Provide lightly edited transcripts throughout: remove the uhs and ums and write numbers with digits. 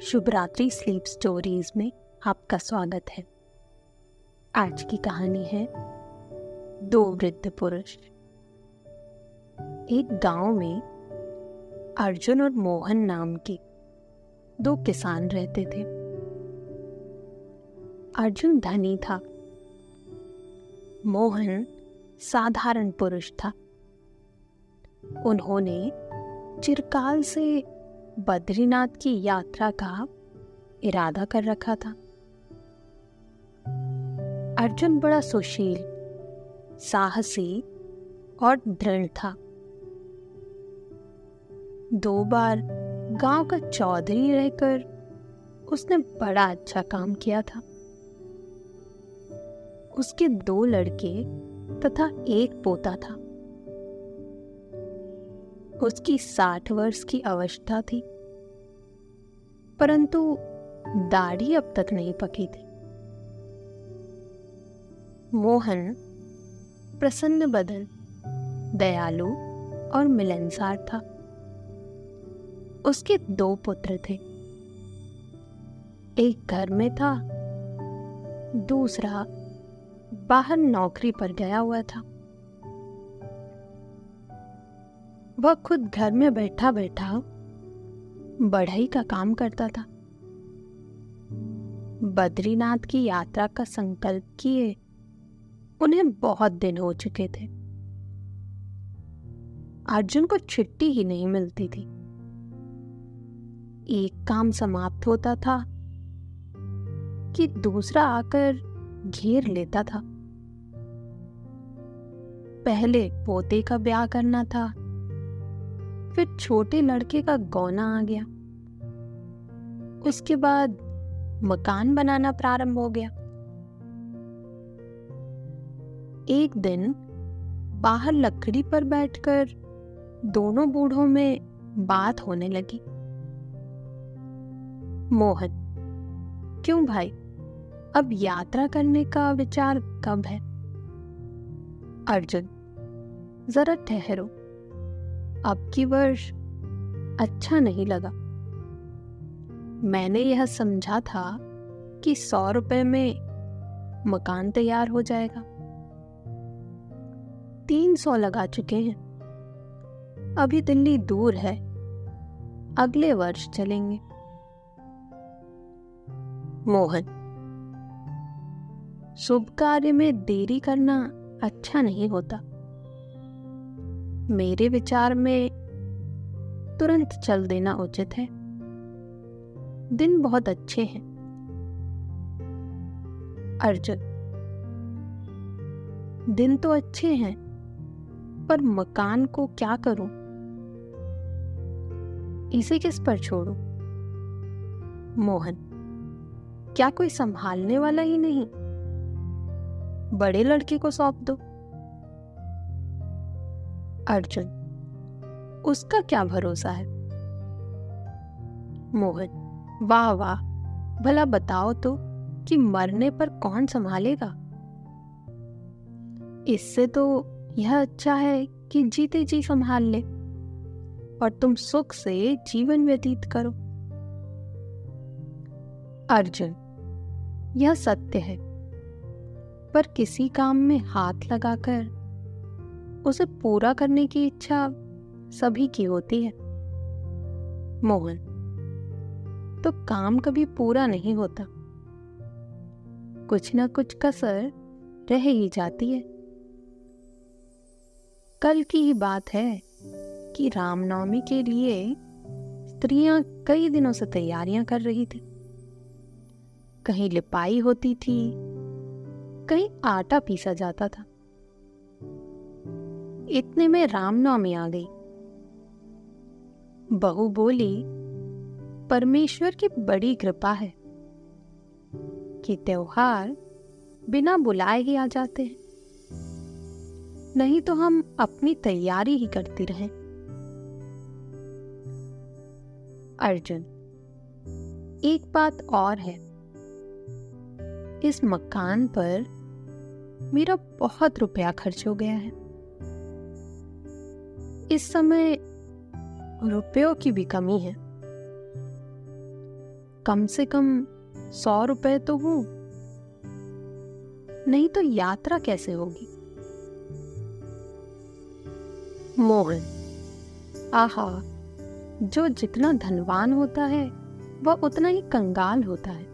शुभ रात्रि sleep stories में आपका स्वागत है। आज की कहानी है दो वृद्ध पुरुष। एक गांव में अर्जुन और मोहन नाम के दो किसान रहते थे। अर्जुन धनी था, मोहन साधारण पुरुष था। उन्होंने चिरकाल से बद्रीनाथ की यात्रा का इरादा कर रखा था। अर्जुन बड़ा सुशील, साहसी और दृढ़ था। 2 बार गांव का चौधरी रहकर उसने बड़ा अच्छा काम किया था। उसके 2 लड़के तथा एक पोता था। उसकी 60 वर्ष की अवस्था थी, परंतु दाढ़ी अब तक नहीं पकी थी। मोहन प्रसन्न बदन, दयालु और मिलनसार था। उसके 2 पुत्र थे। एक घर में था, दूसरा बाहर नौकरी पर गया हुआ था। वह खुद घर में बैठा बैठा बढ़ई का काम करता था। बद्रीनाथ की यात्रा का संकल्प किए उन्हें बहुत दिन हो चुके थे। अर्जुन को छुट्टी ही नहीं मिलती थी। एक काम समाप्त होता था कि दूसरा आकर घेर लेता था। पहले पोते का ब्याह करना था, फिर छोटे लड़के का गौना आ गया। उसके बाद मकान बनाना प्रारंभ हो गया। एक दिन बाहर लकड़ी पर बैठकर दोनों बूढ़ों में बात होने लगी। मोहन, क्यों भाई, अब यात्रा करने का विचार कब है? अर्जुन, जरा ठहरो, अब की वर्ष अच्छा नहीं लगा। मैंने यह समझा था कि 100 रुपए में मकान तैयार हो जाएगा। 300 लगा चुके हैं। अभी दिल्ली दूर है, अगले वर्ष चलेंगे। मोहन, शुभ कार्य में देरी करना अच्छा नहीं होता। मेरे विचार में तुरंत चल देना उचित है। दिन बहुत अच्छे हैं। अर्जुन, दिन तो अच्छे हैं, पर मकान को क्या करूं? इसे किस पर छोड़ूं? मोहन, क्या कोई संभालने वाला ही नहीं? बड़े लड़के को सौंप दो। अर्जुन, उसका क्या भरोसा है? मोहन, वाह वाह, भला बताओ तो कि मरने पर कौन संभालेगा? इससे तो यह अच्छा है कि जीते जी संभाल ले और तुम सुख से जीवन व्यतीत करो। अर्जुन, यह सत्य है, पर किसी काम में हाथ लगाकर उसे पूरा करने की इच्छा सभी की होती है। मोहन, तो काम कभी पूरा नहीं होता, कुछ न कुछ कसर रह ही जाती है। कल की ही बात है कि रामनवमी के लिए स्त्रियां कई दिनों से तैयारियां कर रही थी। कहीं लिपाई होती थी, कहीं आटा पीसा जाता था। इतने में रामनवमी आ गई। बहू बोली, परमेश्वर की बड़ी कृपा है कि त्योहार बिना बुलाए ही आ जाते हैं, नहीं तो हम अपनी तैयारी ही करती रहें। अर्जुन, एक बात और है, इस मकान पर मेरा बहुत रुपया खर्च हो गया है। इस समय रुपयों की भी कमी है। कम से कम 100 रुपए तो हो, नहीं तो यात्रा कैसे होगी। मोहन: आहा, जो जितना धनवान होता है वह उतना ही कंगाल होता है।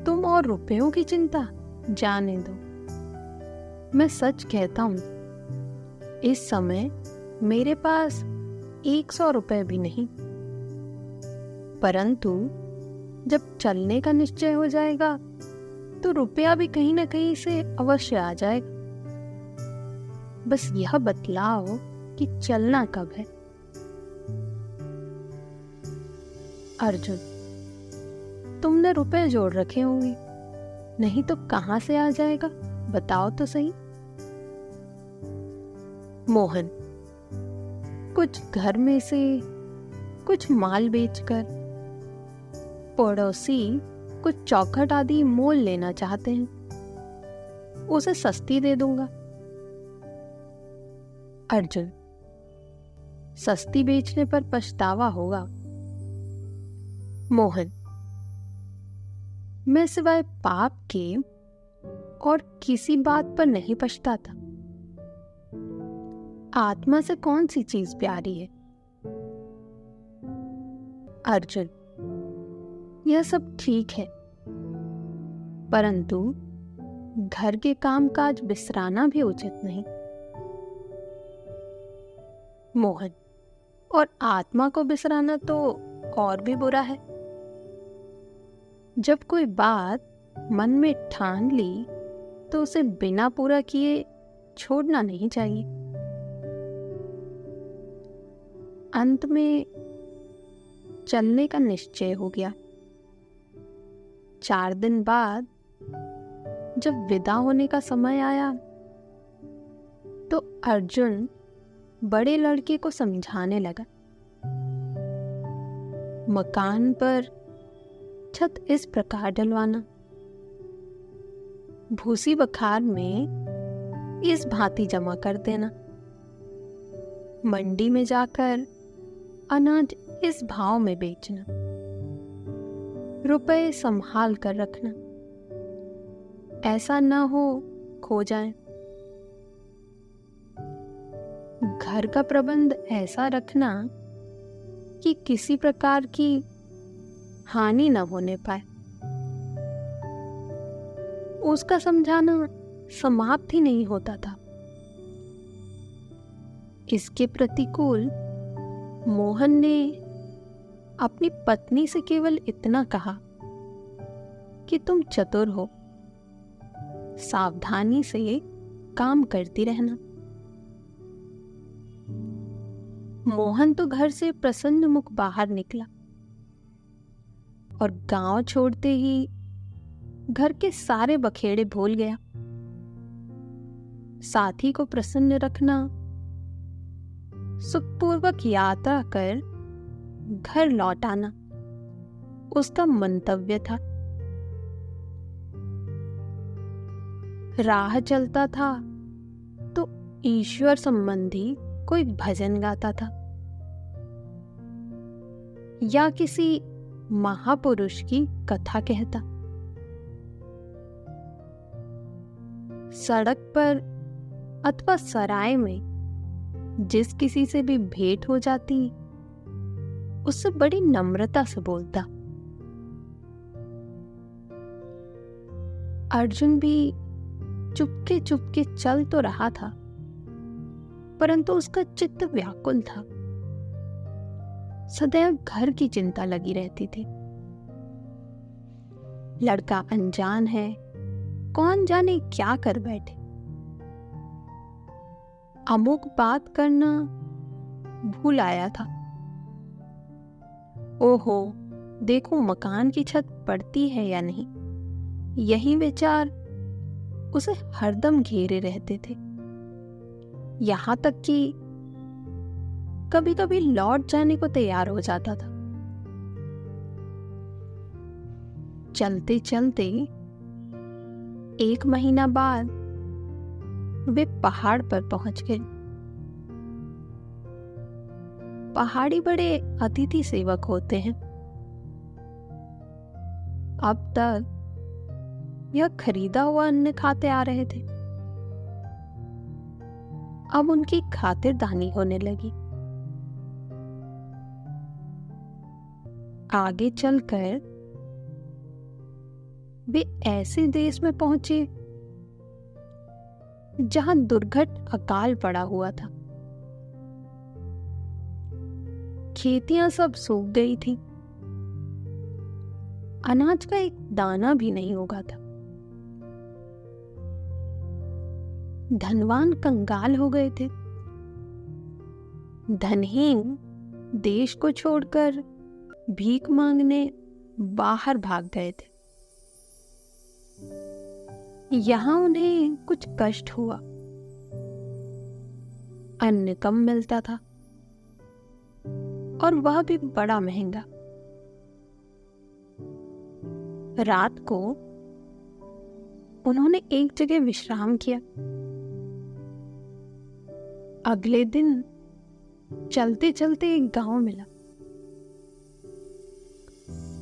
तुम और रुपयों की चिंता जाने दो। मैं सच कहता हूं, इस समय मेरे पास 100 रुपए भी नहीं, परंतु जब चलने का निश्चय हो जाएगा तो रुपया भी कहीं ना कहीं से अवश्य आ जाएगा। बस यह बतलाओ कि चलना कब है। अर्जुन: तुमने रुपए जोड़ रखे होंगे, नहीं तो कहां से आ जाएगा, बताओ तो सही। मोहन: कुछ घर में से कुछ माल बेचकर पड़ोसी कुछ चौखट आदि मोल लेना चाहते हैं, उसे सस्ती दे दूंगा। अर्जुन: सस्ती बेचने पर पछतावा होगा। मोहन: मैं सिवाय पाप के और किसी बात पर नहीं पछताता। आत्मा से कौन सी चीज प्यारी है। अर्जुन: यह सब ठीक है, परंतु घर के कामकाज बिसराना भी उचित नहीं। मोहन: और आत्मा को बिसराना तो और भी बुरा है। जब कोई बात मन में ठान ली तो उसे बिना पूरा किए छोड़ना नहीं चाहिए। अंत में चलने का निश्चय हो गया। 4 दिन बाद जब विदा होने का समय आया तो अर्जुन बड़े लड़के को समझाने लगा। मकान पर छत इस प्रकार डलवाना, भूसी बखार में इस भांति जमा कर देना, मंडी में जाकर अनाज इस भाव में बेचना, रुपए संभाल कर रखना, ऐसा ना हो खो जाए। घर का प्रबंध ऐसा रखना कि किसी प्रकार की हानि न होने पाए। उसका समझाना समाप्त ही नहीं होता था। इसके प्रतिकूल मोहन ने अपनी पत्नी से केवल इतना कहा कि तुम चतुर हो, सावधानी से काम करती रहना। मोहन तो घर से प्रसन्न मुख बाहर निकला और गांव छोड़ते ही घर के सारे बखेड़े भूल गया। साथी को प्रसन्न रखना, सुखपूर्वक यात्रा कर घर लौट आना उसका मंतव्य था। राह चलता था तो ईश्वर संबंधी कोई भजन गाता था या किसी महापुरुष की कथा कहता। सड़क पर अथवा सराय में जिस किसी से भी भेंट हो जाती उससे बड़ी नम्रता से बोलता। अर्जुन भी चुपके चुपके चल तो रहा था, परंतु उसका चित्त व्याकुल था। सदैव घर की चिंता लगी रहती थी। लड़का अनजान है, कौन जाने क्या कर बैठे। अमुक बात करना भूल आया था। ओहो, देखो मकान की छत पड़ती है या नहीं, यही विचार उसे हरदम घेरे रहते थे। यहां तक कि कभी कभी लौट जाने को तैयार हो जाता था। चलते चलते 1 महीना बाद वे पहाड़ पर पहुंच गए। पहाड़ी बड़े अतिथि सेवक होते हैं। अब तक यह खरीदा हुआ अन्न खाते आ रहे थे। अब उनकी खातिरदारी होने लगी। आगे चलकर वे ऐसे देश में पहुंचे जहां दुर्घट अकाल पड़ा हुआ था। खेतियां सब सूख गई थी। अनाज का एक दाना भी नहीं उगा था। धनवान कंगाल हो गए थे। धनहीन देश को छोड़कर भीख मांगने बाहर भाग गए थे। यहां उन्हें कुछ कष्ट हुआ। अन्न कम मिलता था और वह भी बड़ा महंगा। रात को उन्होंने एक जगह विश्राम किया। अगले दिन चलते चलते एक गांव मिला।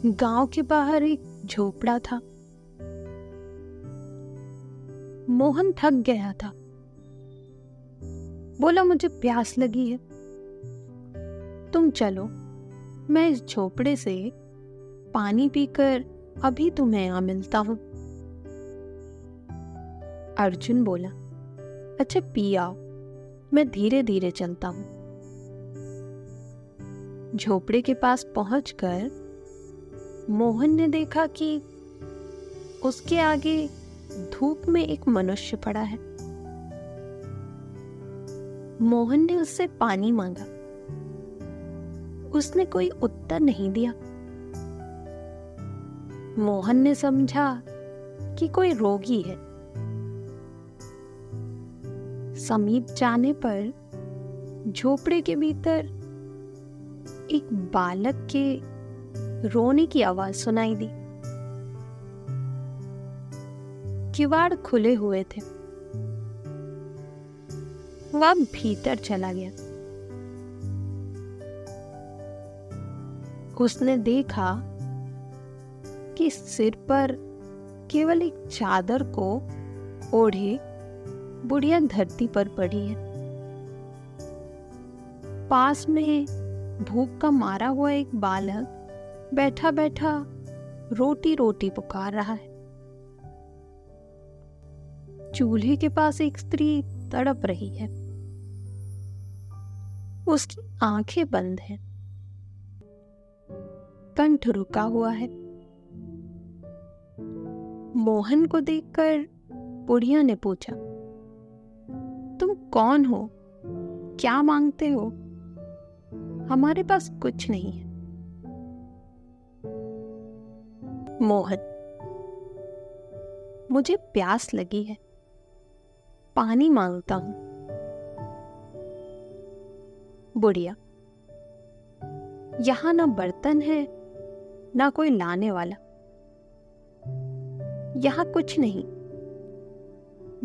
गांव के बाहर एक झोपड़ा था। मोहन थक गया था। बोला, मुझे प्यास लगी है, तुम चलो, मैं इस झोपड़े से पानी पीकर अभी तुम्हें यहां मिलता हूं। अर्जुन बोला, अच्छा पी आओ, मैं धीरे धीरे चलता हूं। झोपड़े के पास पहुंचकर मोहन ने देखा कि उसके आगे धूप में एक मनुष्य पड़ा है। मोहन ने उससे पानी मांगा। उसने कोई उत्तर नहीं दिया। मोहन ने समझा कि कोई रोगी है। समीप जाने पर झोपड़े के भीतर एक बालक के रोने की आवाज सुनाई दी। किवाड़ खुले हुए थे। वह भीतर चला गया। उसने देखा कि सिर पर केवल एक चादर को ओढ़े बुढ़िया धरती पर पड़ी है। पास में भूख का मारा हुआ एक बालक बैठा बैठा रोटी रोटी पुकार रहा है। चूल्हे के पास एक स्त्री तड़प रही है। उसकी आंखें बंद हैं, कंठ रुका हुआ है। मोहन को देखकर बुढ़िया ने पूछा, तुम कौन हो, क्या मांगते हो? हमारे पास कुछ नहीं है। मोहन, मुझे प्यास लगी है, पानी मांगता हूं। बुढ़िया, यहां ना बर्तन है ना कोई लाने वाला। यहां कुछ नहीं,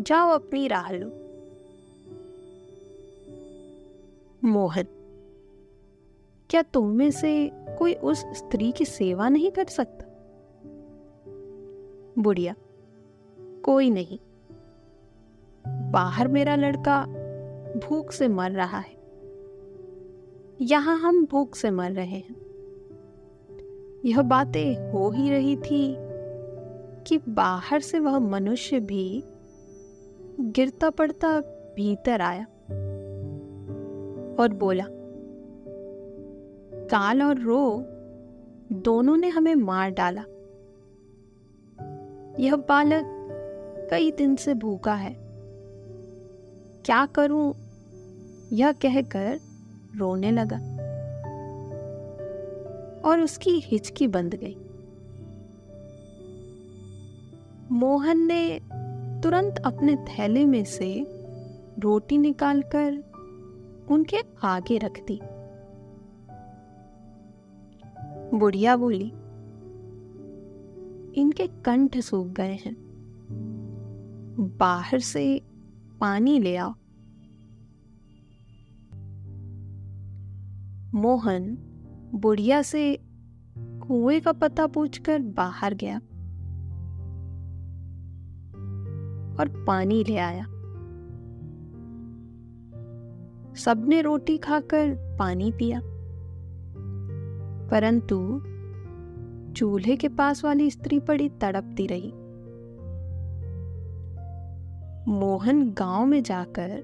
जाओ अपनी राह लो। मोहन, क्या तुम में से कोई उस स्त्री की सेवा नहीं कर सकता? बुढ़िया, कोई नहीं, बाहर मेरा लड़का भूख से मर रहा है। यहां हम भूख से मर रहे हैं। यह बातें हो ही रही थी कि बाहर से वह मनुष्य भी गिरता पड़ता भीतर आया और बोला, काल और रोग दोनों ने हमें मार डाला। यह बालक कई दिन से भूखा है, क्या करूं? यह कहकर रोने लगा और उसकी हिचकी बंध गई। मोहन ने तुरंत अपने थैले में से रोटी निकालकर उनके आगे रख दी। बुढ़िया बोली, इनके कंठ सूख गए हैं, बाहर से पानी ले आओ। मोहन बुढ़िया से कुएं का पता पूछकर बाहर गया और पानी ले आया। सबने रोटी खाकर पानी पिया, परंतु चूल्हे के पास वाली स्त्री बड़ी तड़पती रही। मोहन गांव में जाकर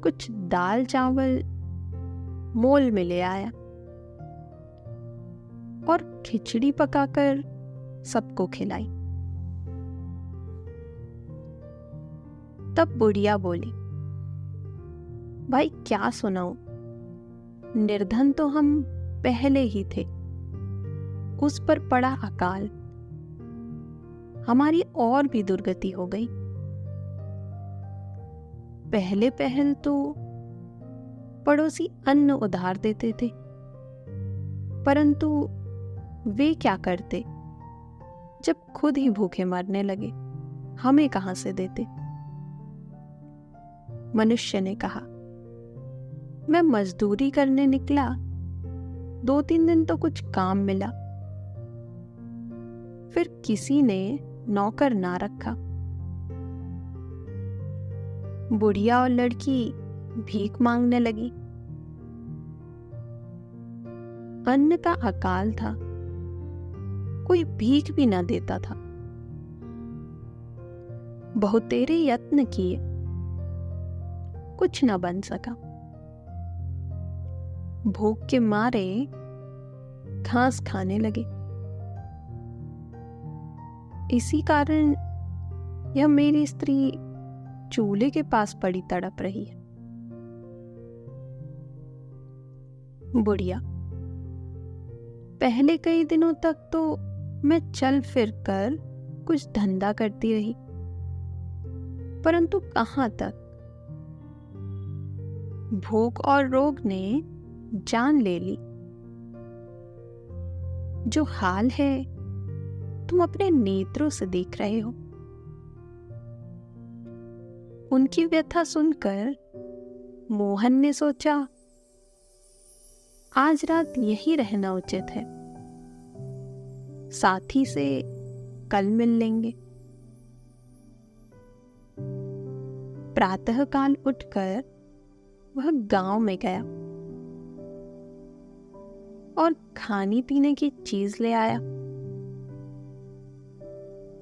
कुछ दाल चावल मोल में ले आया और खिचड़ी पकाकर सबको खिलाई। तब बुढ़िया बोली, भाई क्या सुनाऊं, निर्धन तो हम पहले ही थे, उस पर पड़ा अकाल, हमारी और भी दुर्गति हो गई। पहले पहल तो पड़ोसी अन्न उधार देते थे, परंतु वे क्या करते, जब खुद ही भूखे मरने लगे हमें कहां से देते। मनुष्य ने कहा, मैं मजदूरी करने निकला, 2-3 दिन तो कुछ काम मिला, फिर किसी ने नौकर ना रखा। बुढ़िया और लड़की भीख मांगने लगी। अन्न का अकाल था, कोई भीख भी ना देता था। बहुतेरे यत्न किए, कुछ ना बन सका। भूख के मारे घास खाने लगे। इसी कारण यह मेरी स्त्री चूल्हे के पास पड़ी तड़प रही है। बुढ़िया, पहले कई दिनों तक तो मैं चल फिर कर कुछ धंधा करती रही, परंतु कहां तक, भूख और रोग ने जान ले ली। जो हाल है तुम अपने नेत्रों से देख रहे हो। उनकी व्यथा सुनकर मोहन ने सोचा, आज रात यहीं रहना उचित है, साथी से कल मिल लेंगे। प्रातःकाल उठकर वह गांव में गया और खाने पीने की चीज ले आया।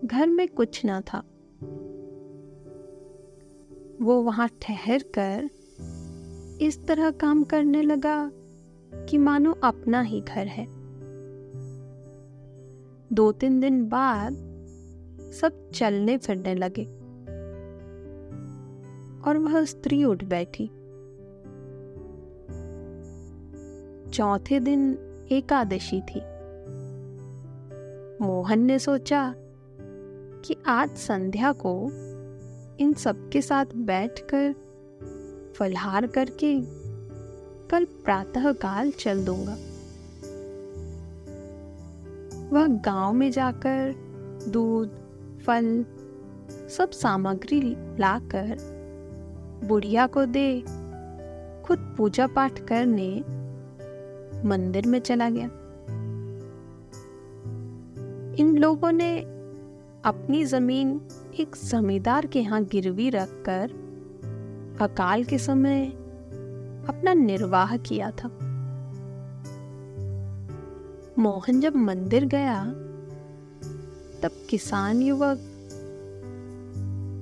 घर में कुछ ना था। वो वहां ठहर कर इस तरह काम करने लगा कि मानो अपना ही घर है। 2-3 दिन बाद सब चलने फिरने लगे और वह स्त्री उठ बैठी। चौथे दिन एकादशी थी। मोहन ने सोचा कि आज संध्या को इन सबके साथ बैठकर फलहार करके कल प्रातःकाल चल दूंगा। वह गांव में जाकर दूध, फल, सब सामग्री लाकर बुढ़िया को दे खुद पूजा पाठ करने मंदिर में चला गया। इन लोगों ने अपनी जमीन एक जमींदार के यहाँ गिरवी रखकर अकाल के समय अपना निर्वाह किया था। मोहन जब मंदिर गया तब किसान युवक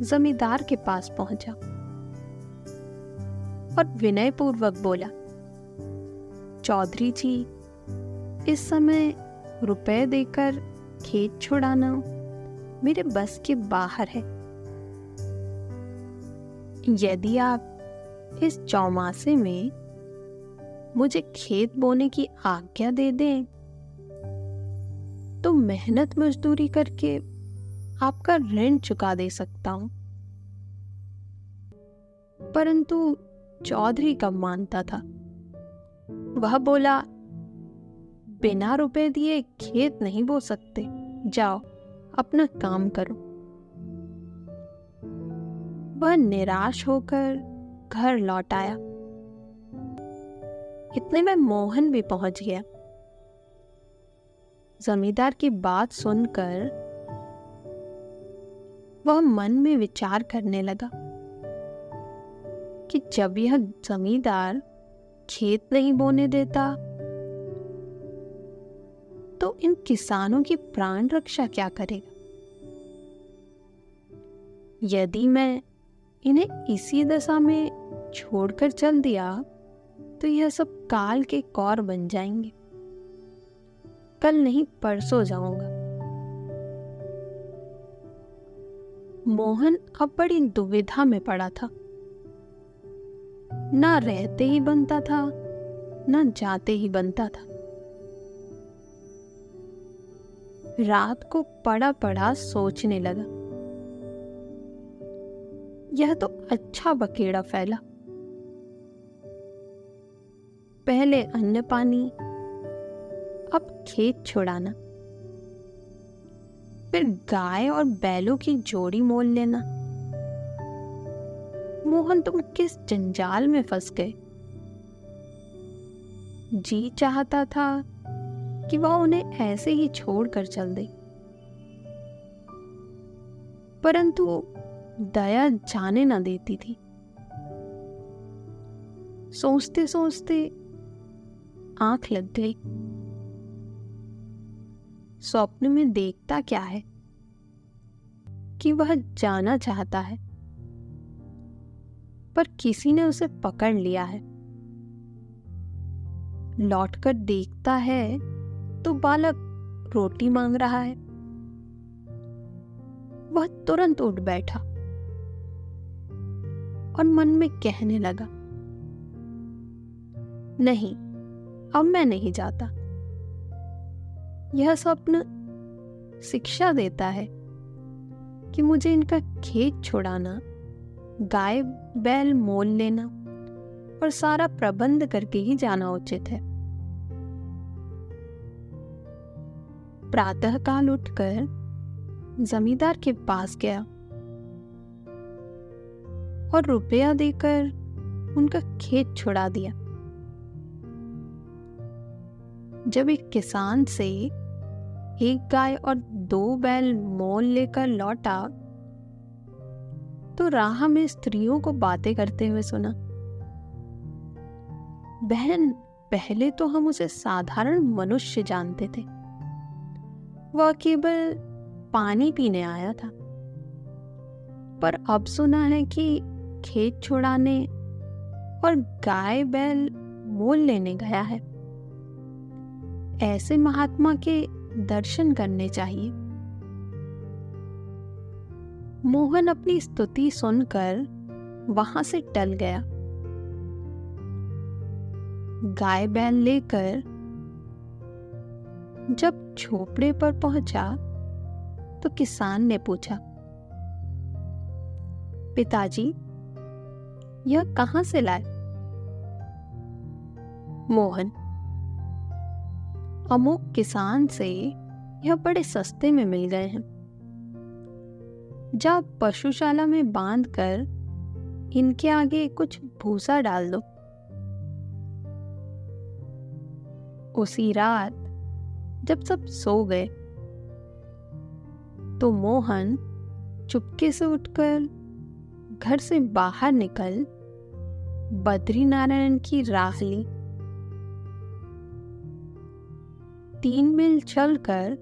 जमींदार के पास पहुंचा और विनयपूर्वक बोला, चौधरी जी, इस समय रुपए देकर खेत छुड़ाना मेरे बस के बाहर है। यदि आप इस चौमासे में मुझे खेत बोने की आज्ञा दे दें तो मेहनत मजदूरी करके आपका ऋण चुका दे सकता हूं। परंतु चौधरी कब मानता था। वह बोला, बिना रुपए दिए खेत नहीं बो सकते, जाओ अपना काम करो। वह निराश होकर घर लौट आया। इतने में मोहन भी पहुंच गया। जमींदार की बात सुनकर वह मन में विचार करने लगा कि जब यह जमींदार खेत नहीं बोने देता तो इन किसानों की प्राण रक्षा क्या करेगा। यदि मैं इन्हें इसी दशा में छोड़कर चल दिया तो यह सब काल के कौर बन जाएंगे। कल नहीं परसों जाऊंगा। मोहन अब बड़ी दुविधा में पड़ा था। ना रहते ही बनता था, ना जाते ही बनता था। रात को पड़ा पड़ा सोचने लगा, यह तो अच्छा बकेड़ा फैला। पहले अन्न पानी, अब खेत छुड़ाना, फिर गाय और बैलों की जोड़ी मोल लेना। मोहन, तुम किस जंजाल में फंस गए। जी चाहता था कि वह उन्हें ऐसे ही छोड़कर चल दे, परंतु दया जाने न देती थी। सोचते सोचते आंख लग गई। स्वप्न में देखता क्या है कि वह जाना चाहता है, पर किसी ने उसे पकड़ लिया है। लौटकर देखता है तो बालक रोटी मांग रहा है। वह तुरंत उठ बैठा और मन में कहने लगा, नहीं, अब मैं नहीं जाता। यह स्वप्न शिक्षा देता है कि मुझे इनका खेत छुड़ाना, गाय बैल मोल लेना और सारा प्रबंध करके ही जाना उचित है। प्रातःकाल उठकर जमींदार के पास गया और रुपया देकर उनका खेत छुड़ा दिया। जब एक किसान से एक गाय और 2 बैल मोल लेकर लौटा तो राह में स्त्रियों को बातें करते हुए सुना। बहन, पहले तो हम उसे साधारण मनुष्य जानते थे। वह केवल पानी पीने आया था, पर अब सुना है कि खेत छुड़ाने और गाय बैल मोल लेने गया है। ऐसे महात्मा के दर्शन करने चाहिए। मोहन अपनी स्तुति सुनकर वहां से टल गया। गाय बैल लेकर जब झोपड़े पर पहुंचा तो किसान ने पूछा, पिताजी, यह कहां से लाए? मोहन, अमुक किसान से यह बड़े सस्ते में मिल गए हैं। जा पशुशाला में बांधकर इनके आगे कुछ भूसा डाल दो। उसी रात जब सब सो गए तो मोहन चुपके से उठकर घर से बाहर निकल बद्रीनारायण की राह ली। 3 मील चलकर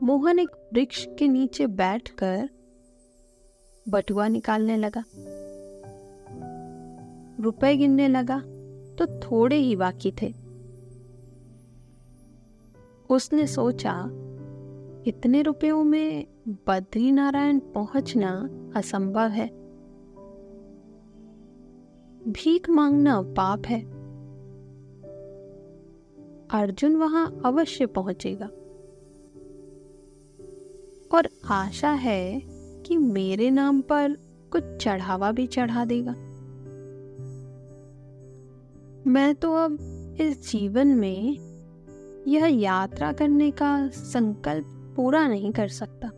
मोहन एक वृक्ष के नीचे बैठकर बटुआ निकालने लगा। रुपए गिनने लगा तो थोड़े ही बाकी थे। उसने सोचा, इतने रुपयों में बद्रीनारायण पहुंचना असंभव है। भीख मांगना पाप है। अर्जुन वहां अवश्य पहुंचेगा और आशा है कि मेरे नाम पर कुछ चढ़ावा भी चढ़ा देगा। मैं तो अब इस जीवन में यह यात्रा करने का संकल्प पूरा नहीं कर सकता।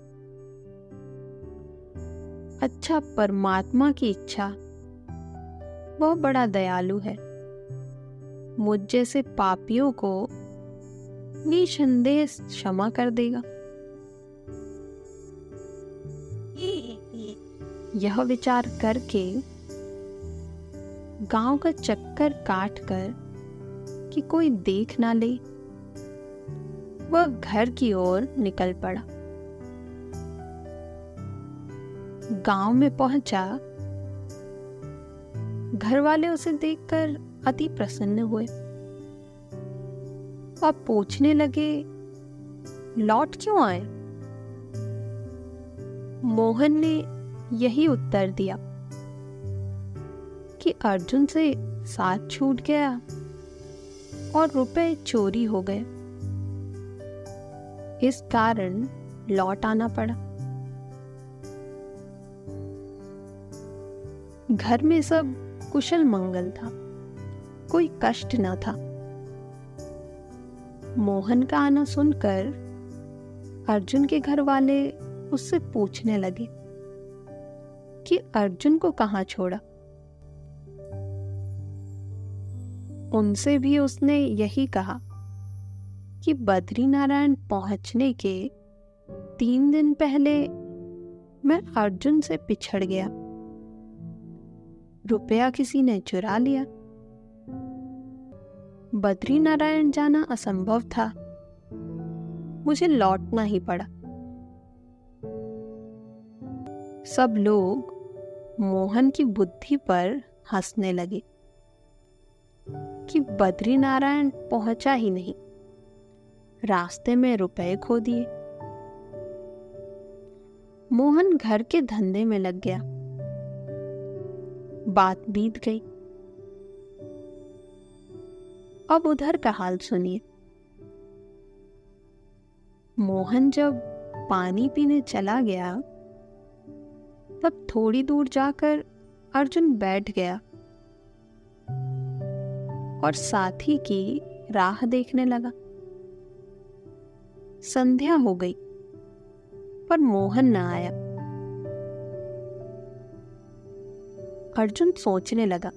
अच्छा, परमात्मा की इच्छा, वह बड़ा दयालु है। मुझ जैसे पापियों को निसंदेह क्षमा कर देगा। यह विचार करके गांव का चक्कर काट कर कि कोई देख ना ले, वह घर की ओर निकल पड़ा। गांव में पहुंचा, घर वाले उसे देखकर अति प्रसन्न हुए और पूछने लगे, लौट क्यों आए? मोहन ने यही उत्तर दिया कि अर्जुन से साथ छूट गया और रुपए चोरी हो गए, इस कारण लौट आना पड़ा। घर में सब कुशल मंगल था, कोई कष्ट न था। मोहन का आना सुनकर अर्जुन के घर वाले उससे पूछने लगे कि अर्जुन को कहाँ छोड़ा। उनसे भी उसने यही कहा कि बद्रीनारायण पहुंचने के 3 दिन पहले मैं अर्जुन से पिछड़ गया, रुपया किसी ने चुरा लिया, बद्रीनारायण जाना असंभव था, मुझे लौटना ही पड़ा। सब लोग मोहन की बुद्धि पर हंसने लगे कि बद्रीनारायण पहुंचा ही नहीं, रास्ते में रुपए खो दिए। मोहन घर के धंधे में लग गया। बात बीत गई। अब उधर का हाल सुनिए। मोहन जब पानी पीने चला गया, तब थोड़ी दूर जाकर अर्जुन बैठ गया और साथी की राह देखने लगा। संध्या हो गई, पर मोहन न आया। अर्जुन सोचने लगा,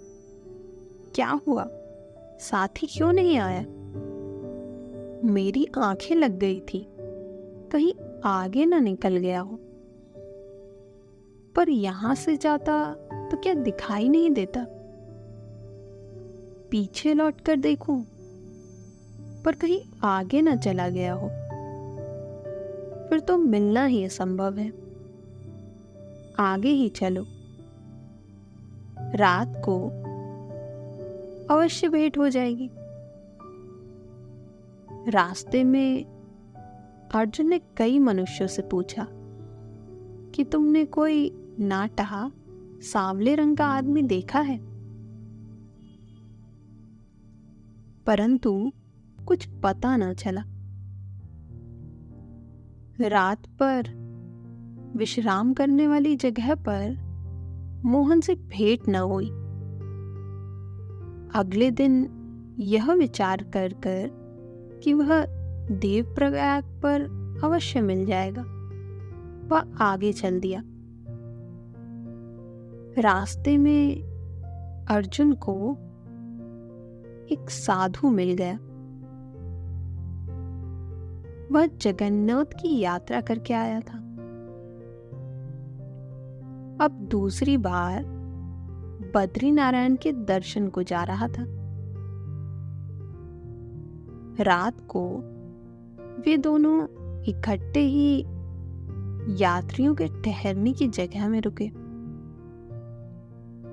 क्या हुआ, साथी क्यों नहीं आया? मेरी आंखें लग गई थी, कहीं आगे न निकल गया हो। पर यहां से जाता तो क्या दिखाई नहीं देता? पीछे लौटकर देखूं, पर कहीं आगे न चला गया हो, फिर तो मिलना ही असंभव है। आगे ही चलो, रात को अवश्य भेंट हो जाएगी। रास्ते में अर्जुन ने कई मनुष्यों से पूछा कि तुमने कोई नाटहा सांवले रंग का आदमी देखा है? परंतु कुछ पता न चला। रात पर विश्राम करने वाली जगह पर मोहन से भेंट न हुई। अगले दिन यह विचार कर कि वह देवप्रयाग पर अवश्य मिल जाएगा, वह आगे चल दिया। रास्ते में अर्जुन को एक साधु मिल गया। वह जगन्नाथ की यात्रा करके आया था। अब दूसरी बार बद्रीनारायण के दर्शन को जा रहा था। रात को वे दोनों इकट्ठे ही यात्रियों के ठहरने की जगह में रुके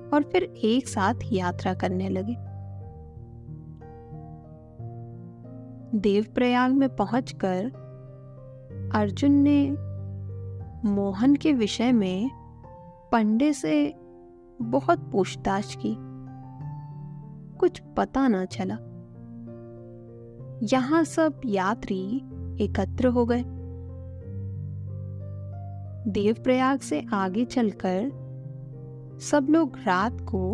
और फिर एक साथ यात्रा करने लगे। देवप्रयाग में पहुंचकर अर्जुन ने मोहन के विषय में पंडे से बहुत पूछताछ की, कुछ पता न चला। यहां सब यात्री एकत्र हो गए। देवप्रयाग से आगे चलकर सब लोग रात को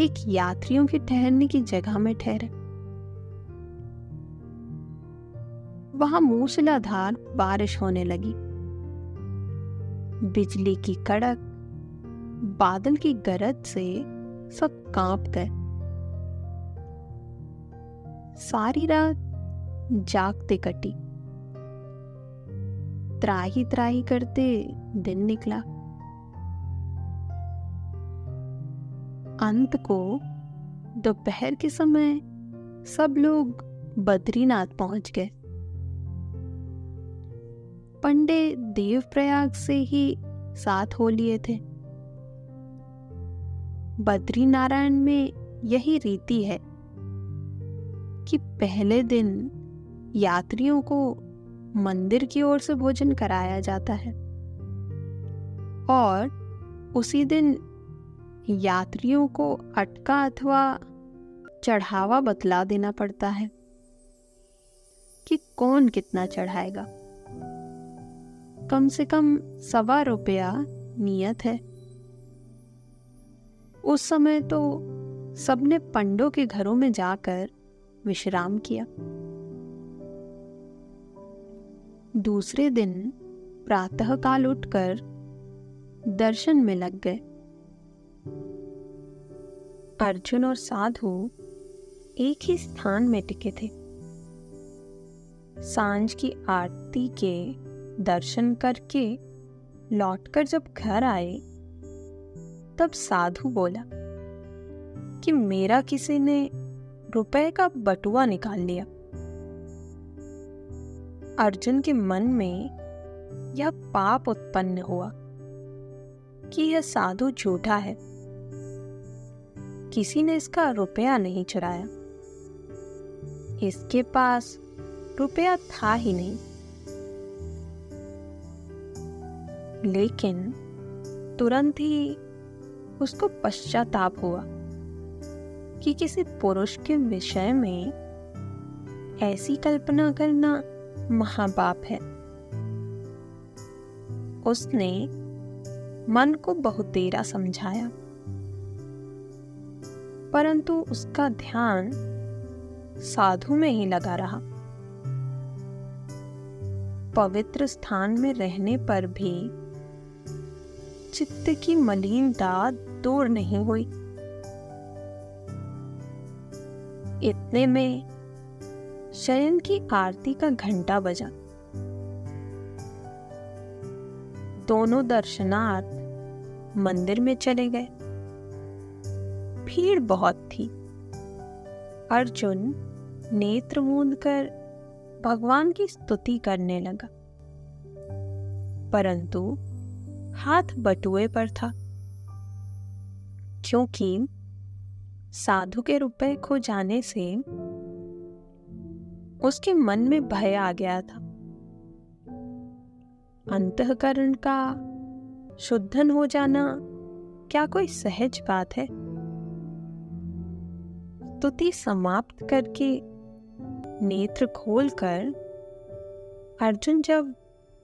एक यात्रियों के ठहरने की जगह में ठहरे। वहां मूसलाधार बारिश होने लगी। बिजली की कड़क, बादल की गरज से सब कांप गए। सारी रात जागते कटी। त्राही त्राही करते दिन निकला। अंत को दोपहर के समय सब लोग बद्रीनाथ पहुंच गए। पंडे देवप्रयाग से ही साथ हो लिए थे। बद्रीनारायण में यही रीति है कि पहले दिन यात्रियों को मंदिर की ओर से भोजन कराया जाता है और उसी दिन यात्रियों को अटका अथवा चढ़ावा बतला देना पड़ता है कि कौन कितना चढ़ाएगा। कम से कम ₹1.25 नियत है। उस समय तो सबने पंडों के घरों में जाकर विश्राम किया। दूसरे दिन प्रातःकाल उठकर दर्शन में लग गए। अर्जुन और साधु एक ही स्थान में टिके थे। सांझ की आरती के दर्शन करके लौटकर जब घर आए तब साधु बोला कि मेरा किसी ने रुपए का बटुआ निकाल लिया। अर्जुन के मन में यह पाप उत्पन्न हुआ कि यह साधु झूठा है, किसी ने इसका रुपया नहीं चुराया, इसके पास रुपया था ही नहीं। लेकिन तुरंत ही उसको पश्चाताप हुआ कि किसी पुरुष के विषय में ऐसी कल्पना करना महापाप है। उसने मन को बहुत देरा समझाया, परंतु उसका ध्यान साधु में ही लगा रहा। पवित्र स्थान में रहने पर भी चित्त की मलिनता दूर नहीं हुई। इतने में शयन की आरती का घंटा बजा। दोनों दर्शनार्थ मंदिर में चले गए। भीड़ बहुत थी। अर्जुन नेत्र मूंद कर भगवान की स्तुति करने लगा, परंतु हाथ बटुए पर था, क्योंकि साधु के रुपए खो जाने से उसके मन में भय आ गया था। अंतःकरण का शुद्धन हो जाना क्या कोई सहज बात है? स्तुति समाप्त करके नेत्र खोलकर अर्जुन जब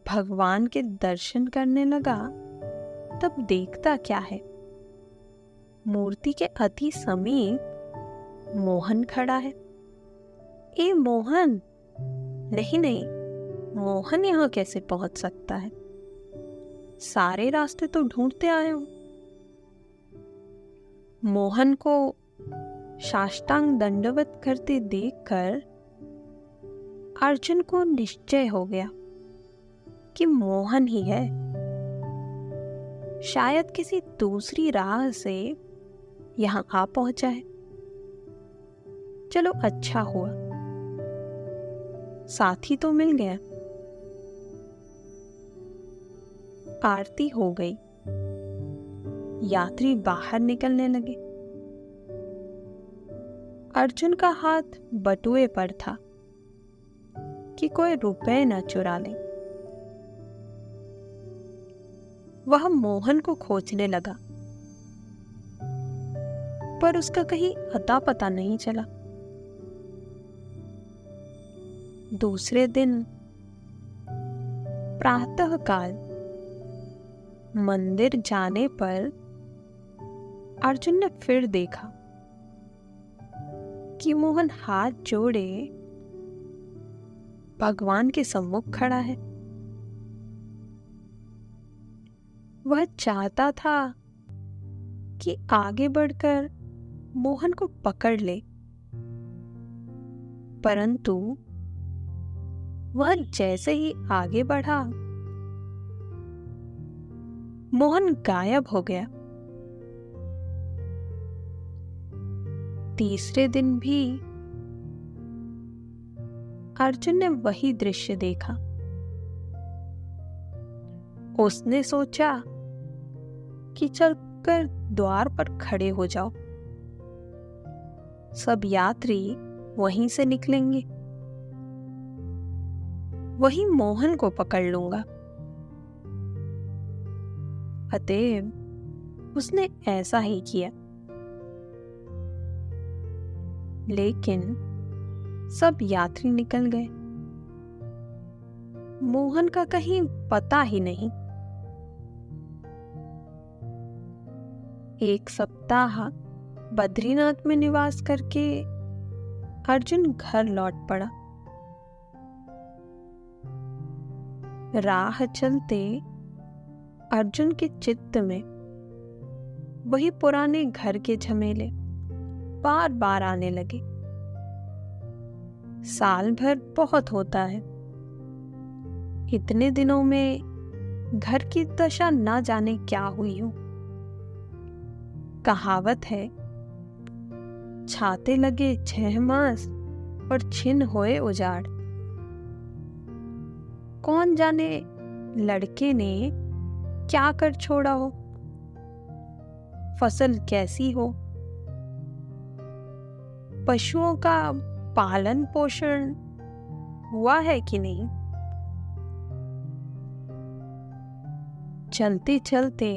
भगवान के दर्शन करने लगा तब देखता क्या है, मूर्ति के अति समीप मोहन खड़ा है। ए मोहन! नहीं नहीं, मोहन यहाँ कैसे पहुंच सकता है? सारे रास्ते तो ढूंढते आए हूं। मोहन को साष्टांग दंडवत करते देखकर अर्जुन को निश्चय हो गया कि मोहन ही है। शायद किसी दूसरी राह से यहां आ पहुंचा है। चलो अच्छा हुआ, साथी तो मिल गया। आरती हो गई। यात्री बाहर निकलने लगे। अर्जुन का हाथ बटुए पर था कि कोई रुपए न चुरा ले। वह मोहन को खोजने लगा, पर उसका कहीं अता पता नहीं चला। दूसरे दिन प्रातःकाल मंदिर जाने पर अर्जुन ने फिर देखा कि मोहन हाथ जोड़े भगवान के सम्मुख खड़ा है। वह चाहता था कि आगे बढ़कर मोहन को पकड़ ले, परंतु वह जैसे ही आगे बढ़ा, मोहन गायब हो गया। तीसरे दिन भी अर्जुन ने वही दृश्य देखा। उसने सोचा कि चलकर द्वार पर खड़े हो जाओ, सब यात्री वहीं से निकलेंगे, वही मोहन को पकड़ लूंगा। अतएव उसने ऐसा ही किया। लेकिन सब यात्री निकल गए, मोहन का कहीं पता ही नहीं। एक सप्ताह बद्रीनाथ में निवास करके अर्जुन घर लौट पड़ा। राह चलते अर्जुन के चित्त में वही पुराने घर के झमेले बार बार आने लगे। साल भर बहुत होता है, इतने दिनों में घर की दशा ना जाने क्या हुई हो। कहावत है, छाते लगे 6 मास और छिन होए उजाड़। कौन जाने लड़के ने क्या कर छोड़ा हो, फसल कैसी हो, पशुओं का पालन पोषण हुआ है कि नहीं। चलते चलते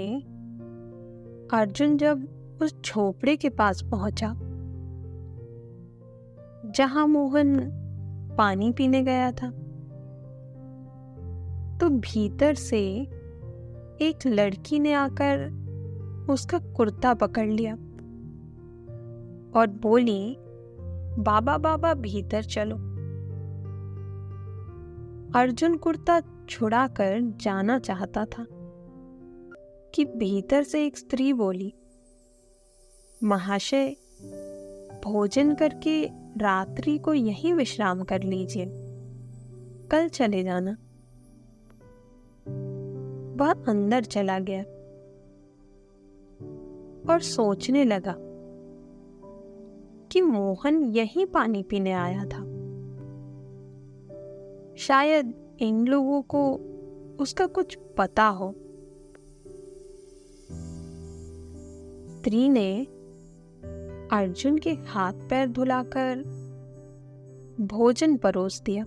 अर्जुन जब उस झोपड़े के पास पहुंचा जहां मोहन पानी पीने गया था, तो भीतर से एक लड़की ने आकर उसका कुर्ता पकड़ लिया और बोली, बाबा बाबा भीतर चलो। अर्जुन कुर्ता छुड़ाकर जाना चाहता था कि भीतर से एक स्त्री बोली, महाशय भोजन करके रात्रि को यहीं विश्राम कर लीजिए, कल चले जाना। वह अंदर चला गया और सोचने लगा कि मोहन यहीं पानी पीने आया था, शायद इन लोगों को उसका कुछ पता हो। स्त्री ने अर्जुन के हाथ पैर धुलाकर भोजन परोस दिया।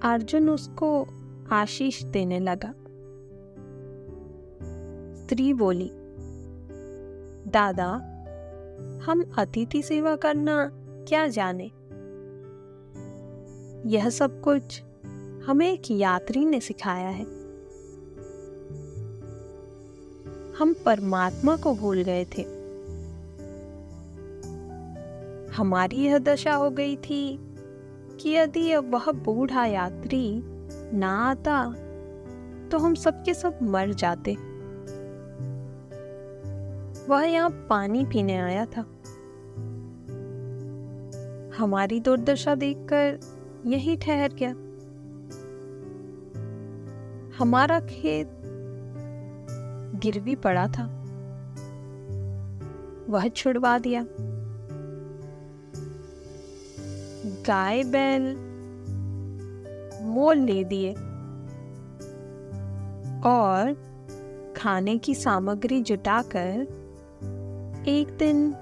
अर्जुन उसको आशीष देने लगा। स्त्री बोली, दादा हम अतिथि सेवा करना क्या जाने, यह सब कुछ हमें एक यात्री ने सिखाया है। हम परमात्मा को भूल गए थे। हमारी यह दशा हो गई थी कि यदि अब वह बूढ़ा यात्री ना आता तो हम सबके सब मर जाते। वह यहाँ पानी पीने आया था, हमारी दुर्दशा देखकर यहीं ठहर गया। हमारा खेत गिरवी पड़ा था, वह छुड़वा दिया। गाय बैल मोल ले दिए और खाने की सामग्री जुटाकर एक दिन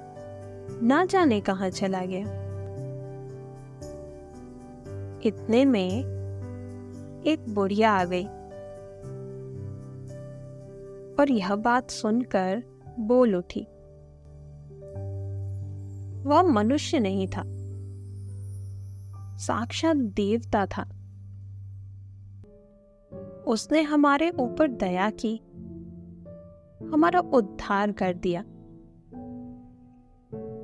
ना जाने कहां चला गया। इतने में एक बुढ़िया आ गई और यह बात सुनकर बोल उठी। वह मनुष्य नहीं था, साक्षात देवता था। उसने हमारे ऊपर दया की, हमारा उद्धार कर दिया,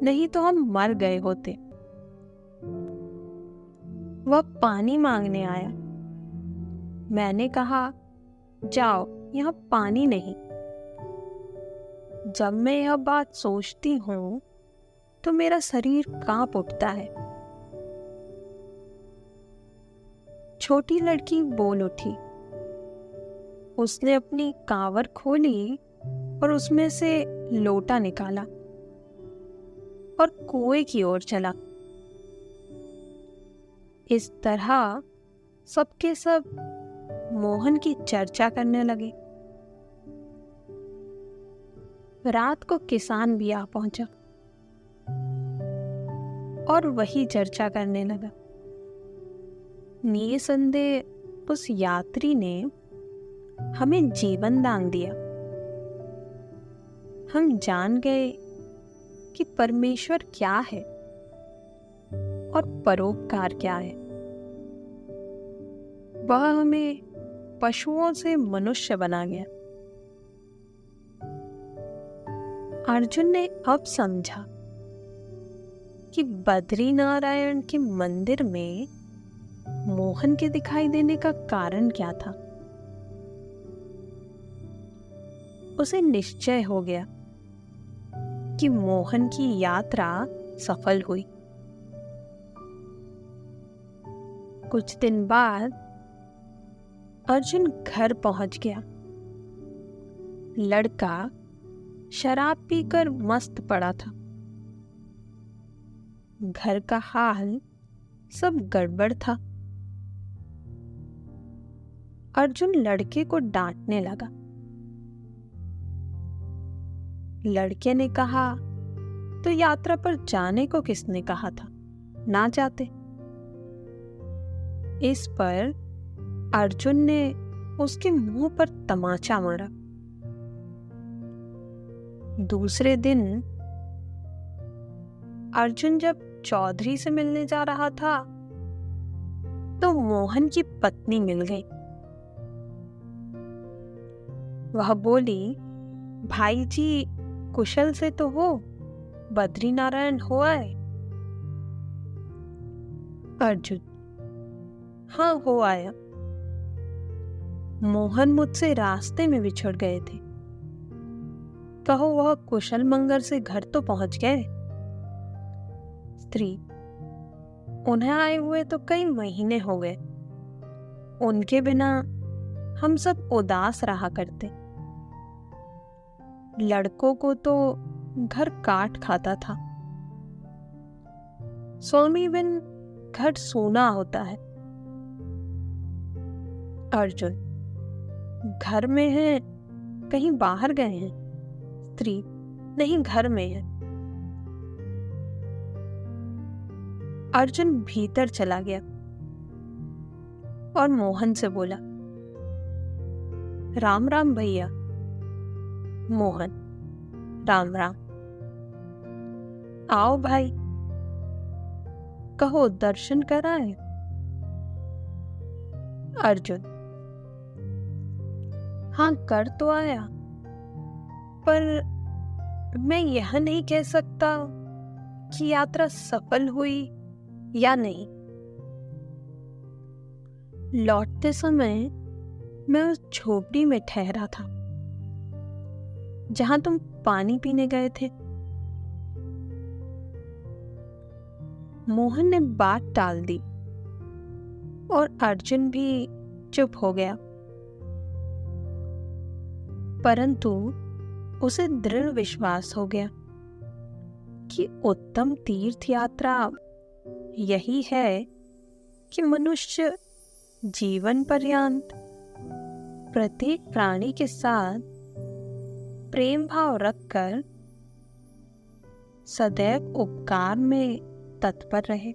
नहीं तो हम मर गए होते। वह पानी मांगने आया। मैंने कहा, जाओ, यहां पानी नहीं। जब मैं यह बात सोचती हूं तो मेरा शरीर कांप उठता है। छोटी लड़की बोल उठी। उसने अपनी कांवर खोली और उसमें से लोटा निकाला और कुएं की ओर चला। इस तरह सबके सब मोहन की चर्चा करने लगे। रात को किसान भी आ पहुंचा और वही चर्चा करने लगा। निसंदेह उस यात्री ने हमें जीवन दान दिया। हम जान गए कि परमेश्वर क्या है और परोपकार क्या है। वह हमें पशुओं से मनुष्य बना गया। अर्जुन ने अब समझा कि बद्रीनारायण के मंदिर में मोहन के दिखाई देने का कारण क्या था। उसे निश्चय हो गया कि मोहन की यात्रा सफल हुई। कुछ दिन बाद अर्जुन घर पहुंच गया। लड़का शराब पीकर मस्त पड़ा था। घर का हाल सब गड़बड़ था। अर्जुन लड़के को डांटने लगा। लड़के ने कहा, तो यात्रा पर जाने को किसने कहा था, ना जाते। इस पर अर्जुन ने उसके मुंह पर तमाचा मारा। दूसरे दिन अर्जुन जब चौधरी से मिलने जा रहा था तो मोहन की पत्नी मिल गई। वह बोली, भाई जी कुशल से तो हो, बद्रीनारायण हो आए? अर्जुन, हाँ हो आया। मोहन मुझसे रास्ते में बिछड़ गए थे। कहो वह कुशल मंगल से घर तो पहुंच गए। स्त्री, उन्हें आए हुए तो कई महीने हो गए। उनके बिना हम सब उदास रहा करते। लड़कों को तो घर काट खाता था। स्वामी बिन घर सूना होता है। अर्जुन, घर में है, कहीं बाहर गए हैं? स्त्री, नहीं घर में है। अर्जुन भीतर चला गया और मोहन से बोला, राम राम भैया। मोहन, राम राम। आओ भाई, कहो दर्शन कराए। अर्जुन, हाँ कर तो आया, पर मैं यह नहीं कह सकता कि यात्रा सफल हुई या नहीं। लौटते समय मैं उस झोपड़ी में ठहरा था जहां तुम पानी पीने गए थे। मोहन ने बात टाल दी और अर्जुन भी चुप हो गया, परंतु उसे दृढ़ विश्वास हो गया कि उत्तम तीर्थ यात्रा यही है कि मनुष्य जीवन पर्यंत प्रत्येक प्राणी के साथ प्रेम भाव रखकर सदैव उपकार में तत्पर रहे।